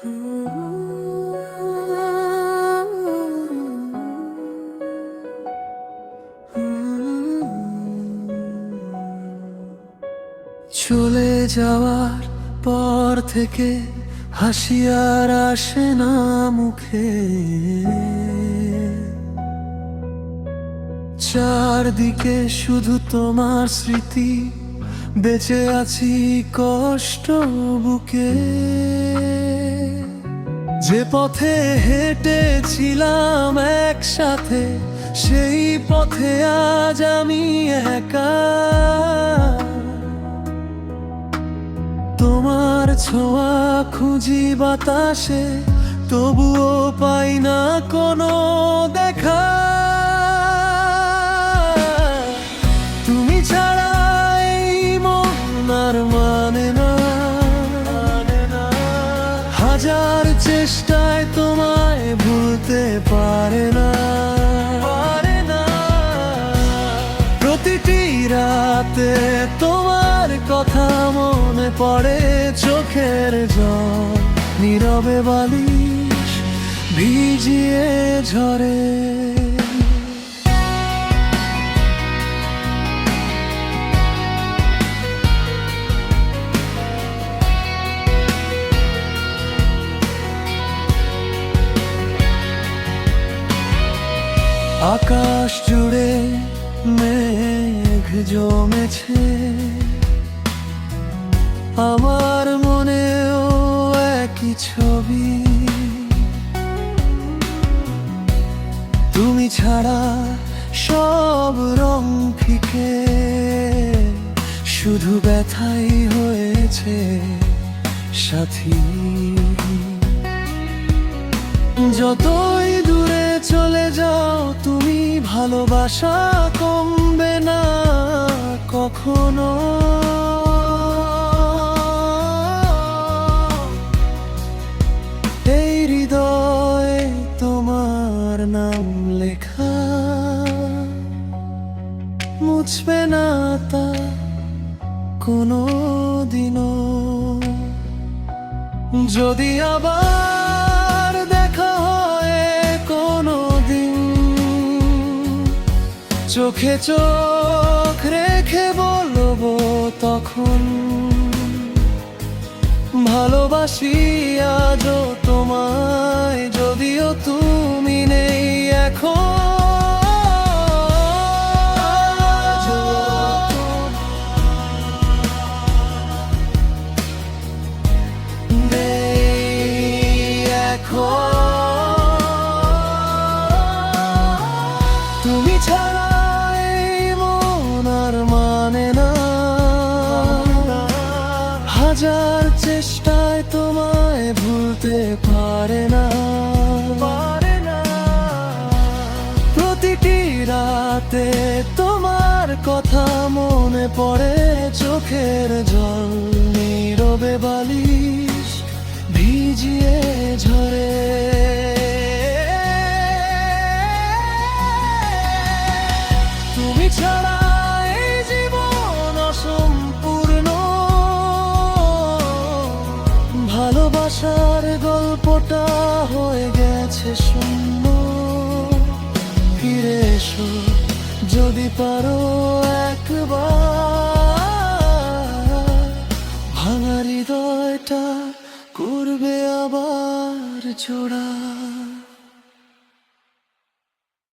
চলে যাওয়ার পর থেকে হাসি আর আসে না মুখে, চারদিকে শুধু তোমার স্মৃতি, বেঁচে আছি কষ্ট বুকে। যে পথে হেঁটেছিলাম একসাথে, সেই পথে আজ আমি একা। তোমার ছোঁয়া খুঁজি বাতাসে, তবুও পাই না কোনো দেখা। তুমি ছাড়া এই মন আর মানে না, হাজার চেষ্টায় তোমায় ভুলতে পারে না। প্রতিটি রাতে তোমার কথা মনে পড়ে, চোখের জল নীরবে বালিশ ভিজিয়ে ঝরে। আকাশ জুড়ে মেঘ জমেছে, আমার মনেও একই ছবি। তুমি ছাড়া সব রং ফিকে, শুধু ব্যথাই হয়েছে সাথী। যতই দূরে চলে যাও তুমি, ভালোবাসা কমবে না কখনো। এই হৃদয়ে তোমার নাম লেখা, মুছবে না তা কোনো দিনও। যদি আবার দেখা হয় কোনো দিন, চোখে চোখ রেখে বলবো তখন, ভালোবাসি আজও তোমায়, যদিও তুমি নেই এখন। তুমি ছাড়া এই মন আর মানে না, হাজার চেষ্টায় তোমায় ভুলতে পারে না। প্রতিটি রাতে তোমার কথা মনে পড়ে, চোখের জল নীরবে বালিশ ভিজিয়ে ঝরে। তুমি ছাড়া এই জীবন অসম্পূর্ণ, ভালোবাসার গল্পটা হয়ে গেছে শূন্য। ফিরে এসো যদি পারো একবার, ভাঙা হৃদয়টা করবে আবার জোড়া।